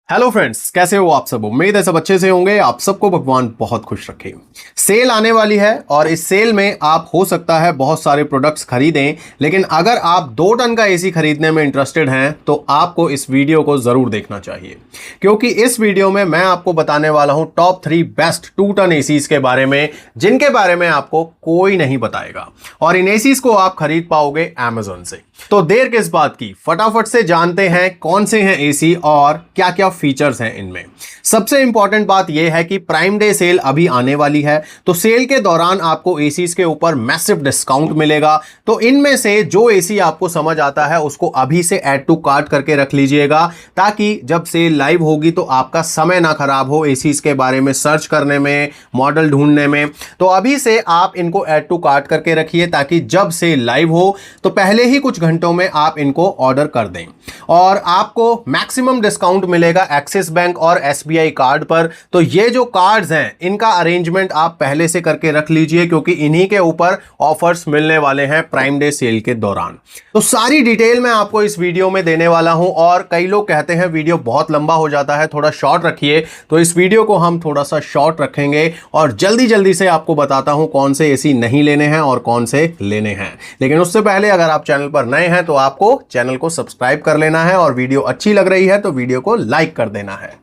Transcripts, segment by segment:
Hello friends, कैसे हो आप सब। उम्मीद है सब अच्छे से होंगे। आप सबको भगवान बहुत खुश रखे। सेल आने वाली है और इस सेल में आप हो सकता है बहुत सारे प्रोडक्ट्स खरीदें, लेकिन अगर आप 2 टन का एसी खरीदने में इंटरेस्टेड हैं तो आपको इस वीडियो को जरूर देखना चाहिए, क्योंकि इस वीडियो में मैं आपको बताने वाला हूं टॉप 3 बेस्ट 2 टन एसीज के बारे में, जिनके बारे में आपको कोई नहीं बताएगा और इन एसीज को आप खरीद पाओगे अमेजॉन से। तो देर किस बात की, फटाफट से जानते हैं कौन से हैं एसी और क्या क्या फीचर्स हैं इनमें। सबसे इंपॉर्टेंट बात यह है कि प्राइम डे सेल अभी आने वाली है, तो सेल के दौरान आपको एसीज के ऊपर मैसिव डिस्काउंट मिलेगा। तो इनमें से जो एसी आपको समझ आता है उसको अभी से ऐड टू कार्ट करके रख लीजिएगा, ताकि जब सेल लाइव होगी तो आपका समय ना खराब हो एसीज के बारे में सर्च करने में, मॉडल ढूंढने में। तो अभी से आप इनको ऐड टू कार्ट करके रखिए, ताकि जब सेल लाइव हो तो पहले ही कुछ घंटों में आप इनको ऑर्डर कर दें। और आपको मैक्सिमम डिस्काउंट मिलेगा एक्सिस बैंक और एसबीआई कार्ड पर। तो ये जो कार्ड्स हैं इनका अरेंजमेंट आप पहले से करके रख लीजिए, क्योंकि इन्हीं के ऊपर ऑफर्स मिलने वाले हैं प्राइम डे सेल के दौरान। तो सारी डिटेल मैं आपको इस वीडियो में देने वाला हूं। और कई लोग कहते हैं वीडियो बहुत लंबा हो जाता है, थोड़ा शॉर्ट रखिए, तो इस वीडियो को हम थोड़ा सा शॉर्ट रखेंगे और जल्दी जल्दी से आपको बताता हूं कौन से एसी नहीं लेने हैं और कौन से लेने हैं। लेकिन उससे पहले अगर आप चैनल पर नए हैं तो आपको चैनल को सब्सक्राइब कर लेना है और वीडियो अच्छी लग रही है तो वीडियो को लाइक कर देना है।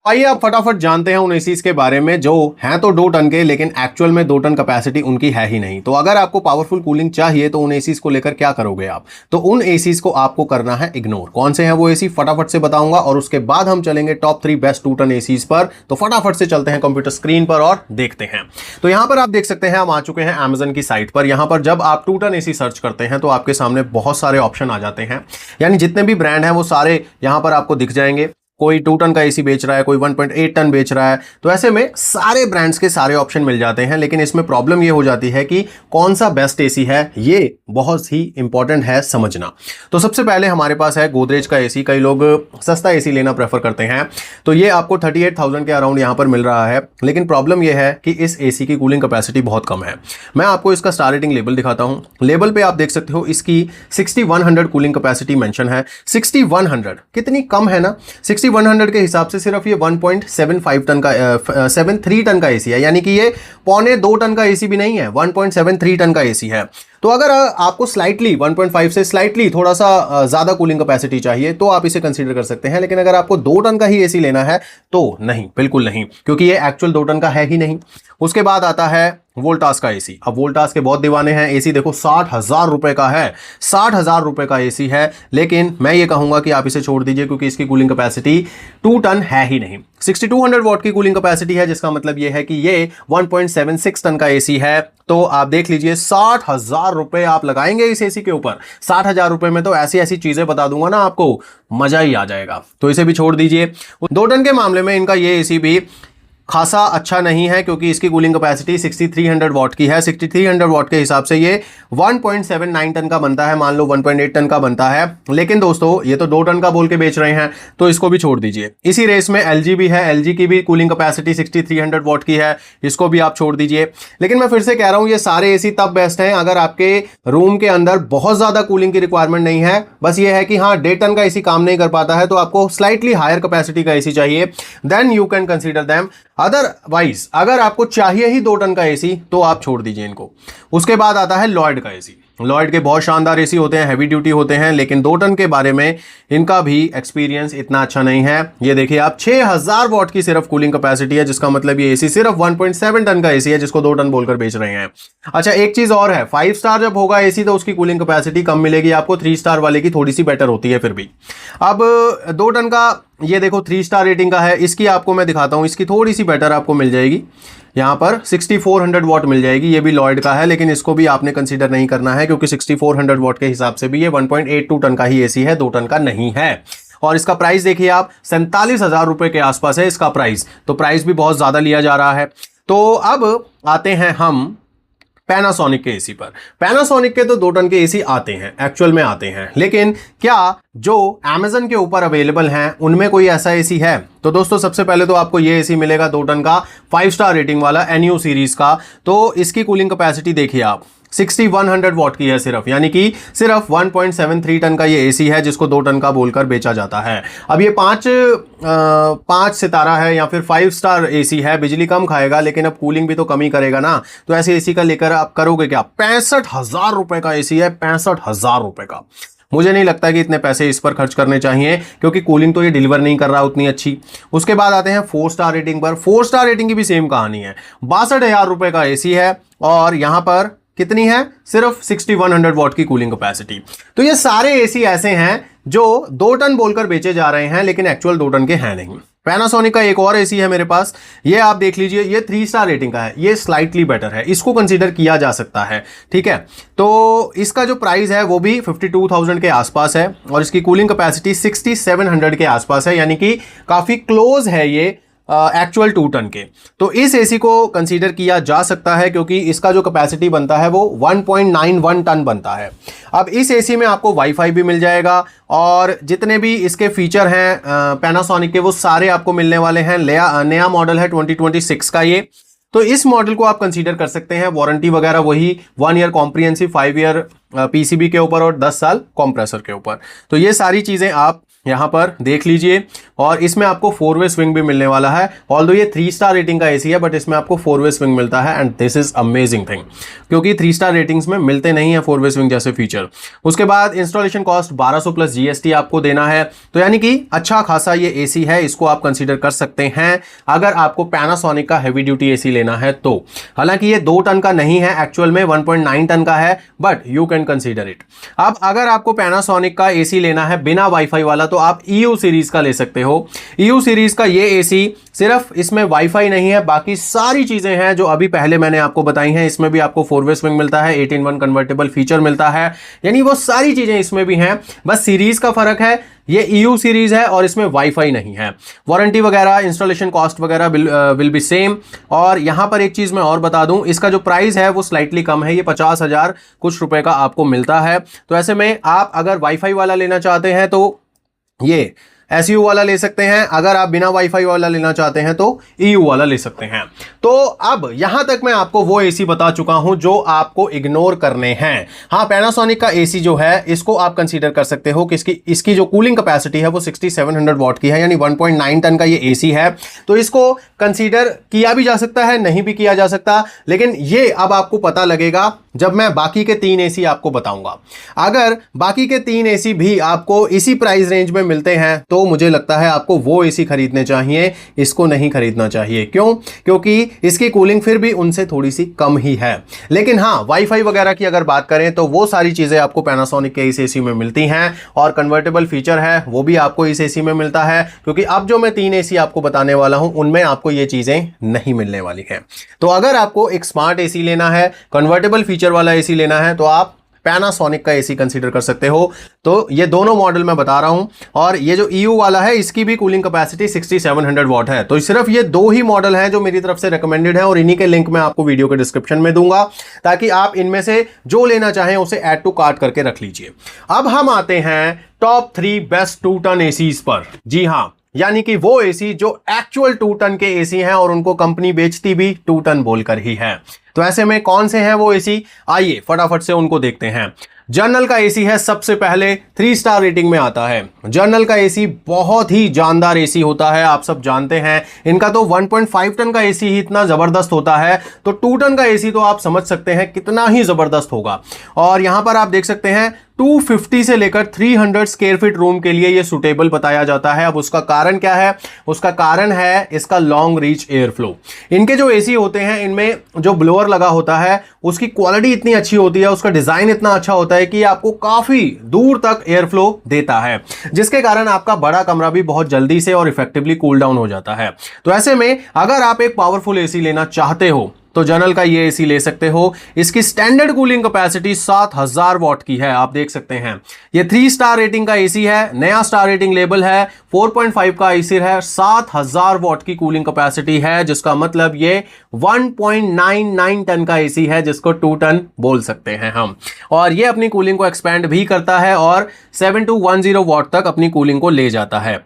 आइए आप फटाफट जानते हैं उन एसीज के बारे में जो हैं तो 2 टन के, लेकिन एक्चुअल में 2 टन कैपेसिटी उनकी है ही नहीं। तो अगर आपको पावरफुल कूलिंग चाहिए तो उन एसीज को लेकर क्या करोगे आप, तो उन एसीज को आपको करना है इग्नोर। कौन से हैं वो एसी फटाफट से बताऊंगा और उसके बाद हम चलेंगे टॉप 3 बेस्ट 2 टन एसीज पर। तो फटाफट से चलते हैं कंप्यूटर स्क्रीन पर और देखते हैं। तो यहां पर आप देख सकते हैं हम आ चुके हैं अमेजन की साइट पर। यहां पर जब आप 2 टन एसी सर्च करते हैं तो आपके सामने बहुत सारे ऑप्शन आ जाते हैं, यानी जितने भी ब्रांड हैं वो सारे यहां पर आपको दिख जाएंगे। कोई 2 टन का एसी बेच रहा है, कोई 1.8 टन बेच रहा है, तो ऐसे में सारे ब्रांड्स के सारे ऑप्शन मिल जाते हैं। लेकिन इसमें प्रॉब्लम ये हो जाती है कि कौन सा बेस्ट एसी है, ये बहुत ही इंपॉर्टेंट है समझना। तो सबसे पहले हमारे पास है गोदरेज का एसी। कई लोग सस्ता एसी लेना प्रेफर करते हैं, तो ये आपको 38,000 के अराउंड यहां पर मिल रहा है। लेकिन प्रॉब्लम यह है कि इस एसी की कूलिंग कैपेसिटी बहुत कम है। मैं आपको इसका स्टार रेटिंग लेबल दिखाता हूं। लेबल पे आप देख सकते हो इसकी 6100 कूलिंग कैपेसिटी मेंशन है। 6100 कितनी कम है ना। 6100 के हिसाब से सिर्फ ये 1.75 टन का 73 टन का एसी है, यानी कि ये 1.25 टन का एसी भी नहीं है, 1.73 टन का एसी है। तो अगर आपको स्लाइटली 1.5 से स्लाइटली थोड़ा सा ज्यादा कूलिंग कैपेसिटी चाहिए तो आप इसे कंसीडर कर सकते हैं। लेकिन अगर आपको 2 टन का ही एसी लेना है तो नहीं, बिल्कुल नहीं, क्योंकि ये एक्चुअल 2 टन का है ही नहीं। उसके बाद आता है वोल्टास का एसी। अब वोल्टास के बहुत दीवाने हैं। एसी देखो 60,000 रुपए का है, 60,000 रुपए का एसी है। लेकिन मैं ये कहूंगा कि आप इसे छोड़ दीजिए, क्योंकि इसकी कूलिंग कैपेसिटी 2 टन है ही नहीं। 6200 वॉट की कूलिंग कैपेसिटी है, जिसका मतलब ये है कि ये 1.76 टन का एसी है। तो आप देख लीजिए 60,000 रुपए आप लगाएंगे इस एसी के ऊपर। 60,000 रुपए में तो ऐसी ऐसी चीजें बता दूंगा ना आपको, मजा ही आ जाएगा। तो इसे भी छोड़ दीजिए। 2 टन के मामले में इनका ये एसी भी खासा अच्छा नहीं है, क्योंकि इसकी कूलिंग कैपेसिटी 6300 वॉट की है। 6300 वॉट के हिसाब से ये 1.79 टन का बनता है, मान लो 1.8 टन का बनता है। लेकिन दोस्तों ये तो 2 टन का बोल के बेच रहे हैं, तो इसको भी छोड़ दीजिए। इसी रेस में एलजी भी है। एलजी की भी कूलिंग कैपेसिटी 6300 वॉट की है, इसको भी आप छोड़ दीजिए। लेकिन मैं फिर से कह रहा हूं, ये सारे एसी तब बेस्ट हैं अगर आपके रूम के अंदर बहुत ज्यादा कूलिंग की रिक्वायरमेंट नहीं है। बस ये है कि हाँ 1.5 टन का एसी काम नहीं कर पाता है, तो आपको स्लाइटली हायर कैपेसिटी का एसी चाहिए, then you can consider them. Otherwise अगर आपको चाहिए ही 2 टन का एसी तो आप छोड़ दीजिए इनको। उसके बाद आता है लॉयड का एसी। लॉयड के बहुत शानदार एसी होते हैं, हैवी ड्यूटी होते हैं, लेकिन 2 टन के बारे में इनका भी एक्सपीरियंस इतना अच्छा नहीं है। ये देखिए आप 6000 वॉट की सिर्फ कूलिंग कैपेसिटी है, जिसका मतलब ये एसी सिर्फ 1.7 टन का एसी है, जिसको 2 टन बोलकर बेच रहे हैं। अच्छा एक चीज और है, 5 स्टार जब होगा एसी तो उसकी कूलिंग कैपेसिटी कम मिलेगी आपको, 3 स्टार वाले की थोड़ी सी बेटर होती है फिर भी। अब 2 टन का ये देखो 3 स्टार रेटिंग का है, इसकी आपको मैं दिखाता हूं, इसकी थोड़ी सी बेटर आपको मिल जाएगी। यहां पर 6400 वॉट मिल जाएगी, ये भी लॉयड का है, लेकिन इसको भी आपने कंसीडर नहीं करना है, क्योंकि 6400 वॉट के हिसाब से भी ये 1.82 टन का ही एसी है, 2 टन का नहीं है। और इसका प्राइस देखिए आप 47,000 रुपए के आसपास है इसका प्राइस, तो प्राइस भी बहुत ज्यादा लिया जा रहा है। तो अब आते हैं हम पैनासोनिक के एसी पर। पैनासोनिक के तो 2 टन के एसी आते हैं, एक्चुअल में आते हैं, लेकिन क्या जो अमेजन के ऊपर अवेलेबल हैं उनमें कोई ऐसा एसी है? तो दोस्तों सबसे पहले तो आपको ये एसी मिलेगा 2 टन का 5 स्टार रेटिंग वाला एनयू सीरीज का। तो इसकी कूलिंग कैपेसिटी देखिए आप 6100 वॉट की है सिर्फ, यानी कि सिर्फ 1.73 टन का ये एसी है जिसको 2 टन का बोलकर बेचा जाता है। अब ये 5 सितारा है या फिर 5 स्टार एसी है, बिजली कम खाएगा लेकिन अब कूलिंग भी तो कम ही करेगा ना, तो ऐसे एसी का लेकर आप करोगे क्या? 65,000 रुपए का एसी है, 65,000 रुपए का। मुझे नहीं लगता कि इतने पैसे इस पर खर्च करने चाहिए, क्योंकि कूलिंग तो ये डिलीवर नहीं कर रहा उतनी अच्छी। उसके बाद आते हैं 4 स्टार रेटिंग पर। 4 स्टार रेटिंग की भी सेम कहानी है, 62,000 रुपए का एसी है और यहां पर कितनी है? सिर्फ 6100 वॉट की कूलिंग कैपेसिटी। तो ये सारे एसी ऐसे हैं जो 2 टन बोलकर बेचे जा रहे हैं लेकिन एक्चुअल 2 टन के हैं नहीं। पैनासोनिक का एक और एसी है मेरे पास, ये आप देख लीजिए, ये 3 स्टार रेटिंग का है, ये स्लाइटली बेटर है, इसको कंसीडर किया जा सकता है, ठीक है। तो इसका जो प्राइस है वो भी 52,000 के आसपास है और इसकी कूलिंग कैपेसिटी 6700 के आसपास है, यानी कि काफी क्लोज है ये एक्चुअल 2 टन के। तो इस एसी को कंसीडर किया जा सकता है क्योंकि इसका जो कैपेसिटी बनता है वो 1.91 टन बनता है। अब इस एसी में आपको वाईफाई भी मिल जाएगा और जितने भी इसके फीचर हैं पैनासोनिक के वो सारे आपको मिलने वाले हैं। नया मॉडल है 2026 का ये, तो इस मॉडल को आप कंसीडर कर सकते हैं। वारंटी वगैरह वही 1 ईयर कॉम्प्रिहेंसिव, 5 ईयर पीसीबी के ऊपर और 10 साल कॉम्प्रेसर के ऊपर। तो ये सारी चीजें आप यहां पर देख लीजिए और इसमें आपको 4 वे स्विंग भी मिलने वाला है। ऑल्दो ये 3 स्टार रेटिंग का एसी है बट इसमें आपको 4 वे स्विंग मिलता है and this is amazing thing, क्योंकि 3 स्टार रेटिंग्स में मिलते नहीं है 4 वे स्विंग जैसे फीचर। उसके बाद इंस्टॉलेशन कॉस्ट 1200 प्लस जीएसटी आपको देना है, तो यानी कि अच्छा खासा ये एसी है, इसको आप कंसीडर कर सकते हैं अगर आपको पैनासोनिक का हैवी ड्यूटी एसी लेना है तो। हालांकि ये 2 टन का नहीं है, एक्चुअल में 1.9 टन का है, but you can consider it. अब अगर आपको पैनासोनिक का एसी लेना है बिना वाईफाई वाला तो आप EU सीरीज का ले सकते हो। EU सीरीज का ये एसी सिर्फ इसमें वाईफाई नहीं है, बाकी सारी चीजें हैं जो अभी पहले मैंने आपको बताई हैं। इसमें भी आपको 4 वे स्विंग मिलता है, 8-in-1 कन्वर्टेबल फीचर मिलता है, यानी वो सारी चीजें इसमें भी हैं, बस सीरीज का फर्क है। ये EU सीरीज है और इसमें वाईफाई नहीं है। वारंटी वगैरह, इंस्टॉलेशन कॉस्ट वगैरह विल बी सेम। और यहां पर एक चीज मैं और बता दूं, इसका जो प्राइस है वो स्लाइटली कम है, ये 50,000 कुछ रुपए का आपको मिलता है। तो ऐसे में आप अगर वाईफाई वाला लेना चाहते हैं तो ये SU वाला ले सकते हैं, अगर आप बिना वाईफाई वाला लेना चाहते हैं तो EU वाला ले सकते हैं। तो अब यहां तक मैं आपको वो एसी बता चुका हूं जो आपको इग्नोर करने हैं। हाँ, पैनासोनिक का एसी जो है इसको आप कंसीडर कर सकते हो कि इसकी जो कूलिंग कैपेसिटी है वो 6700 वॉट की है, यानी 1.9 टन का ये एसी है, तो इसको कंसीडर किया भी जा सकता है, नहीं भी किया जा सकता, लेकिन ये अब आपको पता लगेगा जब मैं बाकी के 3 एसी आपको बताऊंगा। अगर बाकी के 3 एसी भी आपको इसी प्राइस रेंज में मिलते हैं तो मुझे लगता है आपको वो एसी खरीदने चाहिए, इसको नहीं खरीदना चाहिए। क्यों? क्योंकि इसकी कूलिंग फिर भी उनसे थोड़ी सी कम ही है। लेकिन हाँ, वाईफाई वगैरह की अगर बात करें तो वो सारी चीजें आपको पैनासोनिक के इस एसी में मिलती हैं और कन्वर्टेबल फीचर है वो भी आपको इस एसी में मिलता है, क्योंकि अब जो मैं 3 एसी आपको बताने वाला हूं उनमें आपको ये चीजें नहीं मिलने वाली है। तो अगर आपको एक स्मार्ट एसी लेना है, कन्वर्टेबल फीचर वाला एसी लेना है, तो आप पैनासोनिक का एसी कंसीडर कर सकते हो। तो ये दोनों मॉडल मैं बता रहा हूं, और ये जो EU वाला है इसकी भी कूलिंग कैपेसिटी 6700 वॉट है। तो सिर्फ ये 2 ही मॉडल हैं जो मेरी तरफ से रिकमेंडेड है और इन्हीं के लिंक मैं आपको वीडियो के डिस्क्रिप्शन में दूंगा, ताकि आप इनमें से जो लेना चाहें उसे ऐड टू कार्ट करके रख लीजिए। अब हम आते हैं टॉप 3 बेस्ट 2 टन एसीज पर। जी हां, यानी कि वो एसी जो एक्चुअल 2 टन के एसी हैं और उनको कंपनी बेचती भी 2 टन बोलकर ही है। तो ऐसे में कौन से हैं वो एसी, आइए फटाफट से उनको देखते हैं। जर्नल का एसी है, सबसे पहले 3 स्टार रेटिंग में आता है। जर्नल का एसी बहुत ही जानदार एसी होता है, आप सब जानते हैं। इनका तो 1.5 टन का एसी ही इतना जबरदस्त होता है, तो 2 टन का एसी तो आप समझ सकते हैं कितना ही जबरदस्त होगा। और यहां पर आप देख सकते हैं 250 से लेकर 300 स्क्वायर फीट रूम के लिए ये सुटेबल बताया जाता है। अब उसका कारण क्या है? उसका कारण है इसका लॉन्ग रीच एयर फ्लो। इनके जो एसी होते हैं इनमें जो ब्लोअर लगा होता है उसकी क्वालिटी इतनी अच्छी होती है, उसका डिजाइन इतना अच्छा होता है कि आपको काफी दूर तक एयर फ्लो देता है, जिसके कारण आपका बड़ा कमरा भी बहुत जल्दी से और इफेक्टिवली कूल डाउन हो जाता है। तो ऐसे में अगर आप एक पावरफुल एसी लेना चाहते हो तो जर्नल का ये एसी ले सकते हो। इसकी स्टैंडर्ड कूलिंग कैपेसिटी 7000 वॉट की है, आप देख सकते हैं। ये 3 स्टार रेटिंग का एसी है, नया स्टार रेटिंग लेबल है, 4.5 का एसी है, 7000 वॉट की कूलिंग कैपेसिटी है, जिसका मतलब ये 1.99 टन का एसी है, जिसको 2 टन बोल सकते हैं हम। और ये अपनी कूलिंग को एक्सपैंड भी करता है और 7210 वॉट तक अपनी कूलिंग को ले जाता है।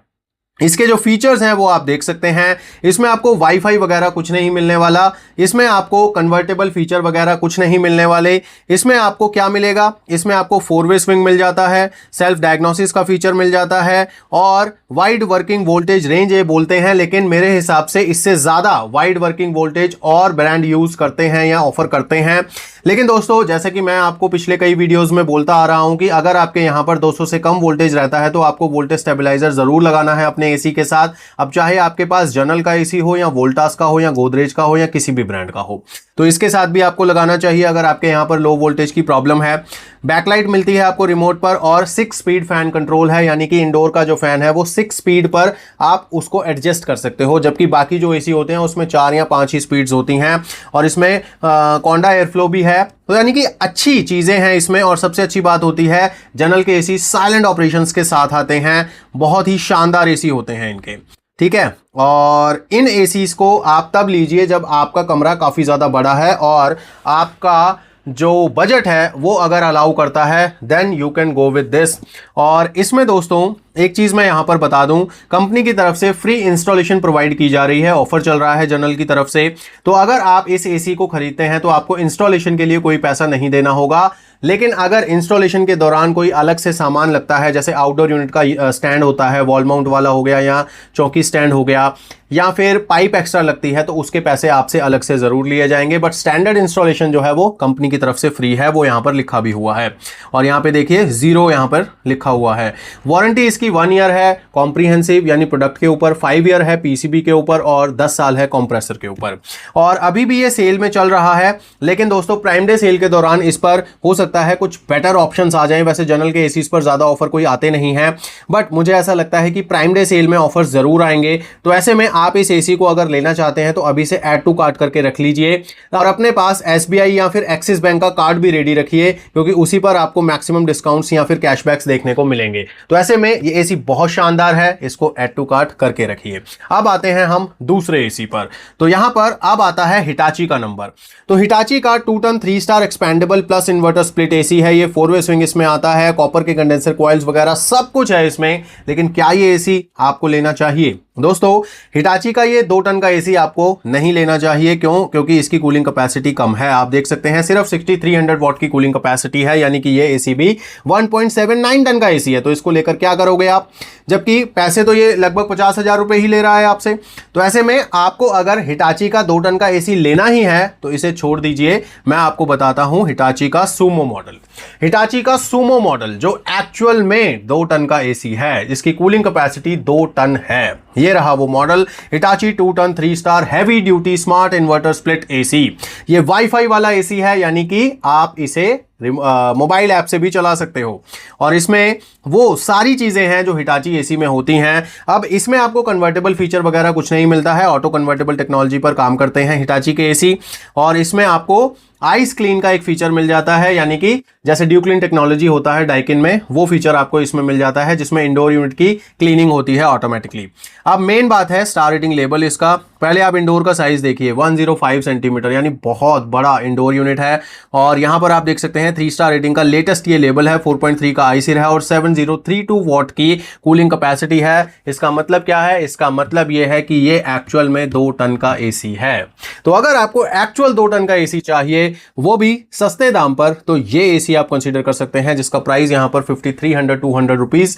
इसके जो फीचर्स हैं वो आप देख सकते हैं। इसमें आपको वाईफाई वगैरह कुछ नहीं मिलने वाला, इसमें आपको कन्वर्टेबल फीचर वगैरह कुछ नहीं मिलने वाले। इसमें आपको क्या मिलेगा, इसमें आपको 4-वे स्विंग मिल जाता है, सेल्फ डायग्नोसिस का फीचर मिल जाता है और वाइड वर्किंग वोल्टेज रेंज ये बोलते हैं, लेकिन मेरे हिसाब से इससे ज़्यादा वाइड वर्किंग वोल्टेज और ब्रांड यूज़ करते हैं या ऑफर करते हैं। लेकिन दोस्तों जैसे कि मैं आपको पिछले कई वीडियोस में बोलता आ रहा हूं कि अगर आपके यहां पर 200 से कम वोल्टेज रहता है तो आपको वोल्टेज स्टेबलाइजर जरूर लगाना है अपने एसी के साथ। अब चाहे आपके पास जनरल का एसी हो या वोल्टास का हो या गोदरेज का हो या किसी भी ब्रांड का हो, तो इसके साथ भी आपको लगाना चाहिए अगर आपके यहां पर लो वोल्टेज की प्रॉब्लम है। बैकलाइट मिलती है आपको रिमोट पर और 6 स्पीड फैन कंट्रोल है, यानी कि इंडोर का जो फैन है वो 6 स्पीड पर आप उसको एडजस्ट कर सकते हो, जबकि बाकी जो एसी होते हैं उसमें 4 या 5 ही स्पीड्स होती हैं। और इसमें कॉन्डा एयर फ्लो भी है, तो यानी कि अच्छी चीजें हैं इसमें। और सबसे अच्छी बात होती है जनरल के एसी साइलेंट ऑपरेशंस के साथ आते हैं, बहुत ही शानदार एसी होते हैं इनके, ठीक है। और इन एसीज को आप तब लीजिए जब आपका कमरा काफ़ी ज़्यादा बड़ा है और आपका जो बजट है वो अगर अलाउ करता है, then you can go with this. और इसमें दोस्तों एक चीज़ मैं यहाँ पर बता दूं, कंपनी की तरफ से फ्री इंस्टॉलेशन प्रोवाइड की जा रही है, ऑफर चल रहा है जनरल की तरफ से। तो अगर आप इस एसी को खरीदते हैं तो आपको इंस्टॉलेशन के लिए कोई पैसा नहीं देना होगा, लेकिन अगर इंस्टॉलेशन के दौरान कोई अलग से सामान लगता है, जैसे आउटडोर यूनिट का स्टैंड होता है, वॉल माउंट वाला हो गया या चौकी स्टैंड हो गया, या फिर पाइप एक्स्ट्रा लगती है, तो उसके पैसे आपसे अलग से जरूर लिए जाएंगे। बट स्टैंडर्ड इंस्टॉलेशन जो है वो कंपनी की तरफ से फ्री है, वो यहाँ पर लिखा भी हुआ है। और यहाँ पे देखिए 0 यहाँ पर लिखा हुआ है। वारंटी इसकी 1 ईयर है कॉम्प्रिहेंसिव, यानी प्रोडक्ट के ऊपर, 5 ईयर है पीसीबी के ऊपर और 10 साल है कंप्रेसर के ऊपर। और अभी भी ये सेल में चल रहा है, लेकिन दोस्तों प्राइम डे सेल के दौरान इस पर हो सकता है कुछ बेटर ऑप्शंस आ जाएं। वैसे जनरल के एसीज पर ज्यादा ऑफर कोई आते नहीं हैं, बट मुझे ऐसा लगता है कि प्राइम डे सेल में ऑफर जरूर आएंगे। तो ऐसे में आप इस एसी को अगर लेना चाहते हैं तो अभी से ऐड टू कार्ट करके रख लीजिए और अपने पास एसबीआई या फिर एक्सिस बैंक का कार्ड भी रेडी रखिए, क्योंकि उसी पर आपको मैक्सिमम डिस्काउंट्स या फिर कैशबैक्स देखने को मिलेंगे। तो ऐसे में ये एसी बहुत शानदार है, इसको ऐड टू कार्ट करके रखिए। अब आते हैं हम दूसरे एसी पर। तो यहां पर अब आता है हिटाची का नंबर। तो हिटाची का 2 ton 3 star expandable plus inverter split AC है। ये 4-वे स्विंग इसमें आता है, कॉपर के कंडेंसर कॉइल्स वगैरह सब कुछ है इसमें। लेकिन क्या ये एसी आपको लेना चाहिए? दोस्तों हिटाची का ये 2 टन का एसी आपको नहीं लेना चाहिए। क्यों? क्योंकि इसकी कूलिंग कैपेसिटी कम है। आप देख सकते हैं सिर्फ 6300 वॉट की कूलिंग कैपेसिटी है, यानी कि ये एसी भी 1.79 टन का एसी है। तो इसको लेकर क्या करोगे आप, जबकि पैसे तो ये लगभग 50,000 रुपए ही ले रहा है आपसे। तो ऐसे में आपको अगर हिटाची का 2 टन का एसी लेना ही है तो इसे छोड़ दीजिए। मैं आपको बताता हूं हिटाची का सूमो मॉडल। हिटाची का सूमो मॉडल जो एक्चुअल में 2 टन का एसी है, जिसकी कूलिंग कैपेसिटी 2 टन है, ये रहा वो model Hitachi 2 ton 3 star heavy duty smart inverter split AC. ये वाईफाई वाला एसी है, यानी कि आप इसे मोबाइल ऐप से भी चला सकते हो और इसमें वो सारी चीजें हैं जो हिटाची एसी में होती हैं। अब इसमें आपको कन्वर्टेबल फीचर वगैरह कुछ नहीं मिलता है, ऑटो कन्वर्टेबल टेक्नोलॉजी पर काम करते हैं हिटाची के एसी। और इसमें आपको आइस क्लीन का एक फीचर मिल जाता है, यानी कि जैसे ड्यू क्लीन टेक्नोलॉजी होता है डाइकिन में, वो फीचर आपको इसमें मिल जाता है, जिसमें इंडोर यूनिट की क्लीनिंग होती है ऑटोमेटिकली। अब मेन बात है स्टार रेटिंग लेवल इसका। पहले आप इंडोर का साइज देखिए, 105 सेंटीमीटर, यानी बहुत बड़ा इंडोर यूनिट है। और यहां पर आप देख सकते हैं 3 स्टार रेटिंग का लेटेस्ट ये लेवल है, 4.3 का आईसीर है और 7032 वॉट की कूलिंग कैपेसिटी है। इसका मतलब क्या है? इसका मतलब ये है कि ये एक्चुअल में 2 टन का एसी है। तो अगर आपको एक्चुअल 2 टन का एसी चाहिए, वो भी सस्ते दाम पर, तो ये एसी आप कंसीडर कर सकते हैं, जिसका प्राइस यहां पर 53,200 रुपीज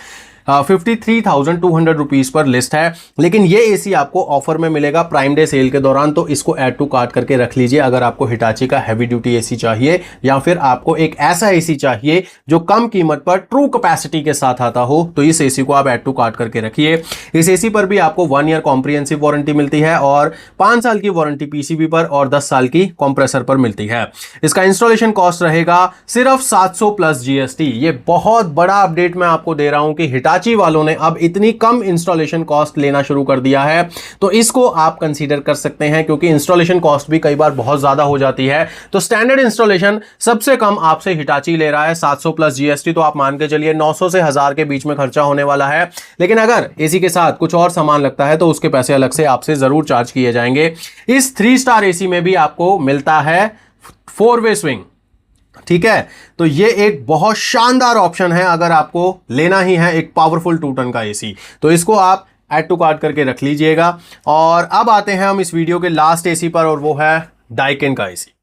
53,200 रुपीज पर लिस्ट है। लेकिन ये एसी आपको ऑफर में मिलेगा प्राइम डे सेल के दौरान, तो इसको ऐड टू कार्ट करके रख लीजिए अगर आपको हिटाची का हैवी ड्यूटी एसी चाहिए, या फिर आपको एक ऐसा एसी चाहिए जो कम कीमत पर ट्रू कैपेसिटी के साथ आता हो, तो इस एसी को आप ऐड टू कार्ट करके रखिए। इस एसी पर भी आपको 1 ईयर कॉम्प्रिहेंसिव वारंटी मिलती है और 5 साल की वारंटी पीसीबी पर और 10 साल की कंप्रेसर पर मिलती है। इसका इंस्टॉलेशन कॉस्ट रहेगा सिर्फ 700 प्लस जीएसटी। ये बहुत बड़ा अपडेट मैं आपको दे रहा हूं कि हिटाची वालों ने अब इतनी कम इंस्टॉलेशन कॉस्ट लेना शुरू कर दिया है, तो इसको आप कंसीडर कर सकते हैं, क्योंकि इंस्टॉलेशन कॉस्ट भी कई बार बहुत ज्यादा हो जाती है। तो स्टैंडर्ड इंस्टॉलेशन सबसे कम आपसे हिटाची ले रहा है 700 प्लस जीएसटी, तो आप मान के चलिए 900 से 1000 के बीच में खर्चा होने वाला है। लेकिन अगर एसी के साथ कुछ और सामान लगता है तो उसके पैसे अलग से आपसे जरूर चार्ज किए जाएंगे। इस 3 स्टार एसी में भी आपको मिलता है 4-वे स्विंग, ठीक है। तो ये एक बहुत शानदार ऑप्शन है अगर आपको लेना ही है एक पावरफुल 2 टन का एसी, तो इसको आप ऐड टू कार्ट करके रख लीजिएगा। और अब आते हैं हम इस वीडियो के लास्ट एसी पर, और वो है डाइकिन का AC.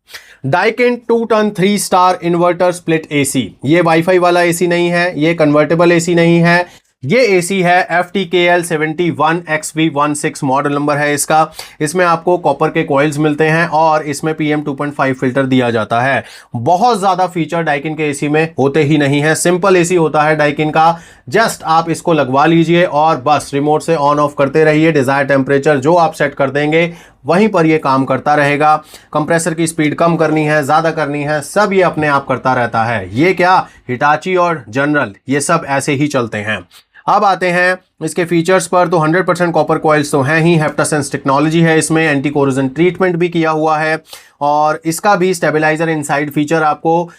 Daikin 2 ton 3 star inverter split AC. ये वाईफाई वाला एसी नहीं है, ये कन्वर्टेबल एसी नहीं है, ये एसी है FTKL 71XB16 मॉडल नंबर है इसका। इसमें आपको कॉपर के कॉइल्स मिलते हैं और इसमें PM 2.5 फिल्टर दिया जाता है। बहुत ज्यादा फीचर डाइकिन के एसी में होते ही नहीं है, सिंपल एसी होता है डाइकिन का। जस्ट आप इसको लगवा लीजिए और बस रिमोट से ऑन ऑफ करते रहिए। डिजायर टेम्परेचर जो आप सेट कर देंगे वहीं पर ये काम करता रहेगा। कंप्रेसर की स्पीड कम करनी है, ज्यादा करनी है, सब ये अपने आप करता रहता है। ये क्या, हिटाची और जनरल ये सब ऐसे ही चलते हैं। अब आते हैं इसके फीचर्स पर। तो 100% कॉपर कॉइल्स तो हैं ही, हेप्टासेंस टेक्नोलॉजी है इसमें, एंटी कोरोजन ट्रीटमेंट भी किया हुआ है, और इसका भी स्टेबलाइजर इनसाइड फीचर आपको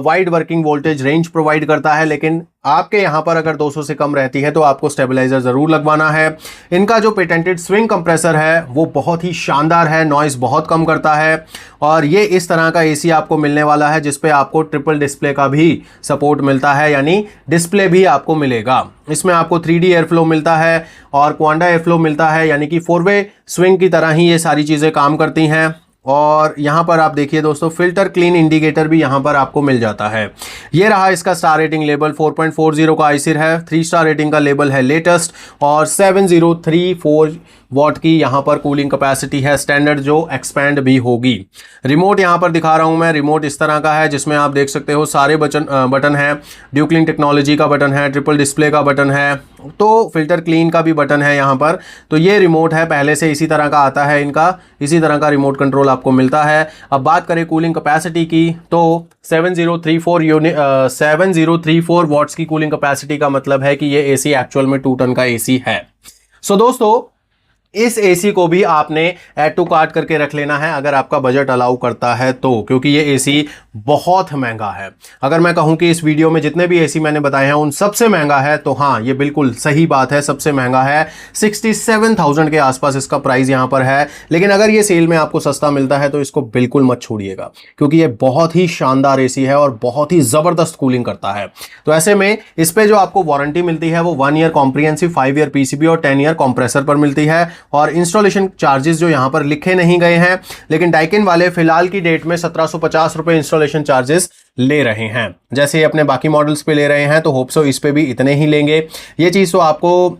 wide working voltage range provide करता है। लेकिन आपके यहाँ पर अगर 200 से कम रहती है तो आपको स्टेबलाइजर जरूर लगवाना है। इनका जो पेटेंटेड स्विंग कंप्रेसर है वो बहुत ही शानदार है, नॉइज बहुत कम करता है, और ये इस तरह का एसी आपको मिलने वाला है जिसपे आपको ट्रिपल डिस्प्ले का भी सपोर्ट मिलता है, यानी डिस्प्ले भी आपको मिलेगा। इसमें आपको 3D एयरफ्लो मिलता है और क्वांडा एयरफ्लो मिलता है, यानी कि 4-वे स्विंग की तरह ही ये सारी चीज़ें काम करती हैं। और यहाँ पर आप देखिए दोस्तों, फिल्टर क्लीन इंडिकेटर भी यहाँ पर आपको मिल जाता है। ये रहा इसका स्टार रेटिंग लेबल, 4.40 का आईसीर है, 3 स्टार रेटिंग का लेबल है लेटेस्ट, और 7034 वॉट की यहाँ पर कूलिंग कैपेसिटी है स्टैंडर्ड, जो एक्सपैंड भी होगी। रिमोट यहाँ पर दिखा रहा हूँ मैं, रिमोट इस तरह का है जिसमें आप देख सकते हो सारे बटन है, ड्यूक्लिन टेक्नोलॉजी का बटन है, ट्रिपल डिस्प्ले का बटन है, तो फिल्टर क्लीन का भी बटन है यहाँ पर। तो ये रिमोट है, पहले से इसी तरह का आता है इनका, इसी तरह का रिमोट कंट्रोल आपको मिलता है। अब बात करें कूलिंग कैपेसिटी की, तो 7034 वॉट्स की कूलिंग कैपेसिटी का मतलब है कि ये एसी एक्चुअल में 2 टन का एसी है। सो दोस्तों, इस एसी को भी आपने ऐड टू कार्ट करके रख लेना है अगर आपका बजट अलाउ करता है तो, क्योंकि ये एसी बहुत महंगा है। अगर मैं कहूं कि इस वीडियो में जितने भी एसी मैंने बताए हैं उन सबसे महंगा है, तो हाँ, ये बिल्कुल सही बात है, सबसे महंगा है। 67,000 के आसपास इसका प्राइस यहां पर है। लेकिन अगर ये सेल में आपको सस्ता मिलता है तो इसको बिल्कुल मत छोड़िएगा, क्योंकि ये बहुत ही शानदार एसी है और बहुत ही जबरदस्त कूलिंग करता है। तो ऐसे में इस पे जो आपको वारंटी मिलती है वो 1 ईयर कॉम्प्रिहेंसिव, 5 ईयर पीसीबी और 10 ईयर कंप्रेसर पर मिलती है। और इंस्टॉलेशन चार्जेस जो यहां पर लिखे नहीं गए हैं, लेकिन डाइकिन वाले फिलहाल की डेट में 1750 रुपए इंस्टॉलेशन चार्जेस ले रहे हैं। जैसे अपने बाकी मॉडल्स पे ले रहे हैं तो होप सो इस पे भी इतने ही लेंगे। ये चीज़ तो आपको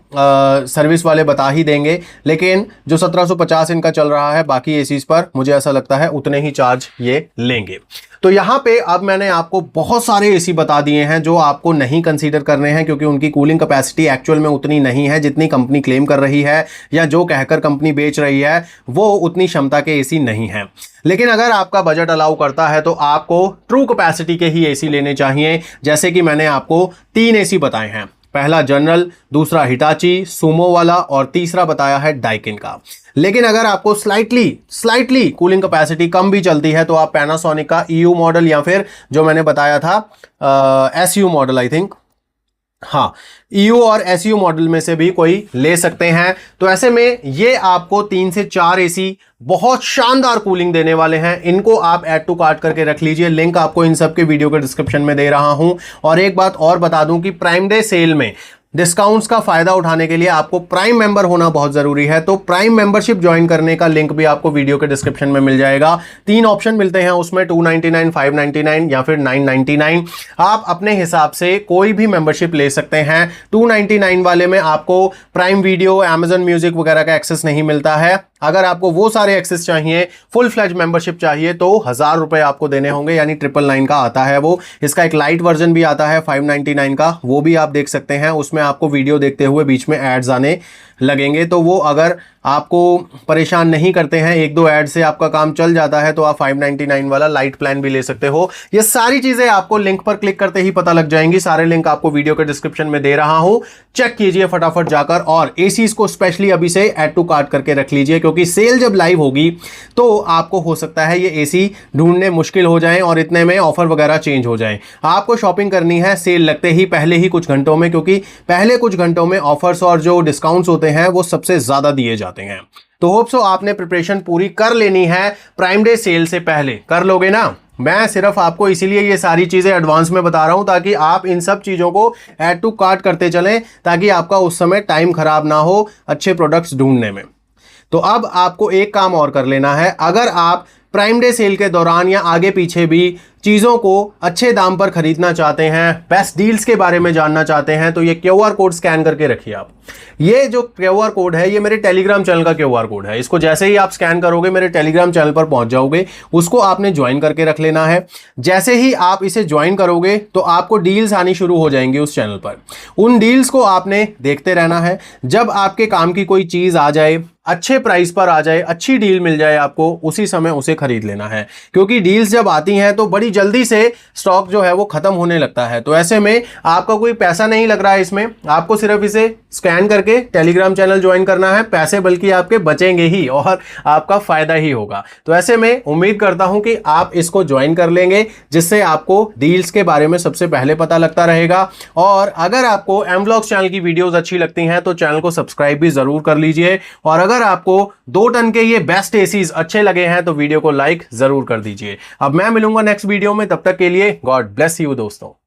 सर्विस वाले बता ही देंगे, लेकिन जो 1750 इनका चल रहा है बाकी एसीज पर, मुझे ऐसा लगता है उतने ही चार्ज ये लेंगे। तो यहाँ पे अब मैंने आपको बहुत सारे एसी बता दिए हैं जो आपको नहीं कंसीडर करने हैं, क्योंकि उनकी कूलिंग कैपेसिटी एक्चुअल में उतनी नहीं है जितनी कंपनी क्लेम कर रही है, या जो कहकर कंपनी बेच रही है वो उतनी क्षमता के एसी नहीं है। लेकिन अगर आपका बजट अलाउ करता है तो आपको ट्रू कैपेसिटी के ही एसी लेने चाहिए। जैसे कि मैंने आपको 3 एसी बताए हैं, पहला जनरल, दूसरा हिटाची सुमो वाला, और तीसरा बताया है डाइकिन का। लेकिन अगर आपको स्लाइटली कूलिंग कैपेसिटी कम भी चलती है तो आप पैनासोनिक का EU मॉडल, या फिर जो मैंने बताया था SU मॉडल, आई थिंक, हाँ, EU और SU मॉडल में से भी कोई ले सकते हैं। तो ऐसे में ये आपको 3 से 4 एसी बहुत शानदार कूलिंग देने वाले हैं। इनको आप ऐड टू कार्ट करके रख लीजिए, लिंक आपको इन सब के वीडियो के डिस्क्रिप्शन में दे रहा हूं। और एक बात और बता दूं कि प्राइम डे सेल में डिस्काउंट्स का फायदा उठाने के लिए आपको प्राइम मेंबर होना बहुत जरूरी है। तो प्राइम मेंबरशिप ज्वाइन करने का लिंक भी आपको वीडियो के डिस्क्रिप्शन में मिल जाएगा। 3 ऑप्शन मिलते हैं उसमें, 299, 599 या फिर 999। आप अपने हिसाब से कोई भी मेंबरशिप ले सकते हैं। 299 वाले में आपको प्राइम वीडियो, Amazon म्यूजिक वगैरह का एक्सेस नहीं मिलता है। अगर आपको वो सारे एक्सेस चाहिए, फुल फ्लैज मेंबरशिप चाहिए, तो 1000 रुपए आपको देने होंगे, यानी 999 का आता है वो। इसका एक लाइट वर्जन भी आता है 599 का, वो भी आप देख सकते हैं। उसमें आपको वीडियो देखते हुए बीच में एड्स आने लगेंगे, तो वो अगर आपको परेशान नहीं करते हैं, 1-2 ऐड से आपका काम चल जाता है, तो आप 599 वाला लाइट प्लान भी ले सकते हो। ये सारी चीजें आपको लिंक पर क्लिक करते ही पता लग जाएंगी। सारे लिंक आपको वीडियो के डिस्क्रिप्शन में दे रहा हूं, चेक कीजिए फटाफट जाकर, और एसीज को स्पेशली अभी से ऐड टू कार्ट करके रख लीजिए, क्योंकि सेल जब लाइव होगी तो आपको हो सकता है ये एसी ढूंढने मुश्किल हो जाएं और इतने में ऑफर वगैरह चेंज हो जाएं। आपको शॉपिंग करनी है सेल लगते ही, पहले ही कुछ घंटों में, क्योंकि पहले कुछ घंटों में ऑफर्स और जो डिस्काउंट्स होते हैं वो सबसे ज्यादा दिए जाते हैं। तो होप सो आपने प्रिपरेशन पूरी कर लेनी है प्राइम डे सेल से पहले। कर लोगे ना? मैं सिर्फ आपको इसीलिए ये सारी चीजें एडवांस में बता रहा हूं ताकि आप इन सब चीजों को ऐड टू कार्ट करते चलें, ताकि आपका उस समय टाइम खराब ना हो अच्छे प्रोडक्ट्स ढूंढने में। तो अब आपको एक काम और कर लेना है। अगर आप प्राइम डे सेल के दौरान या आगे पीछे भी चीज़ों को अच्छे दाम पर खरीदना चाहते हैं, बेस्ट डील्स के बारे में जानना चाहते हैं, तो ये क्यूआर कोड स्कैन करके रखिए आप। ये जो क्यूआर कोड है ये मेरे टेलीग्राम चैनल का क्यूआर कोड है। इसको जैसे ही आप स्कैन करोगे मेरे टेलीग्राम चैनल पर पहुंच जाओगे। उसको आपने ज्वाइन करके रख लेना है। जैसे ही आप इसे ज्वाइन करोगे तो आपको डील्स आनी शुरू हो जाएंगी उस चैनल पर। उन डील्स को आपने देखते रहना है। जब आपके काम की कोई चीज़ आ जाए, अच्छे प्राइस पर आ जाए, अच्छी डील मिल जाए आपको, उसी समय उसे खरीद लेना है। क्योंकि डील्स जब आती हैं तो बड़ी जल्दी से स्टॉक जो है वो खत्म होने लगता है। तो ऐसे में आपका कोई पैसा नहीं लग रहा है इसमें, आपको सिर्फ इसे स्कैन करके टेलीग्राम चैनल ज्वाइन करना है। पैसे बल्कि आपके बचेंगे ही और आपका फायदा ही होगा। तो ऐसे में उम्मीद करता हूं कि आप इसको ज्वाइन कर लेंगे, जिससे आपको डील्स के बारे में सबसे पहले पता लगता रहेगा। और अगर आपको एमव्लॉग्स चैनल की वीडियोस अच्छी लगती हैं तो चैनल को सब्सक्राइब भी जरूर कर लीजिए। और अगर आपको 2 टन के ये बेस्ट एसीज अच्छे लगे हैं तो वीडियो को लाइक जरूर कर दीजिए। अब मैं मिलूंगा नेक्स्ट वीडियो में, तब तक के लिए गॉड ब्लेस यू दोस्तों।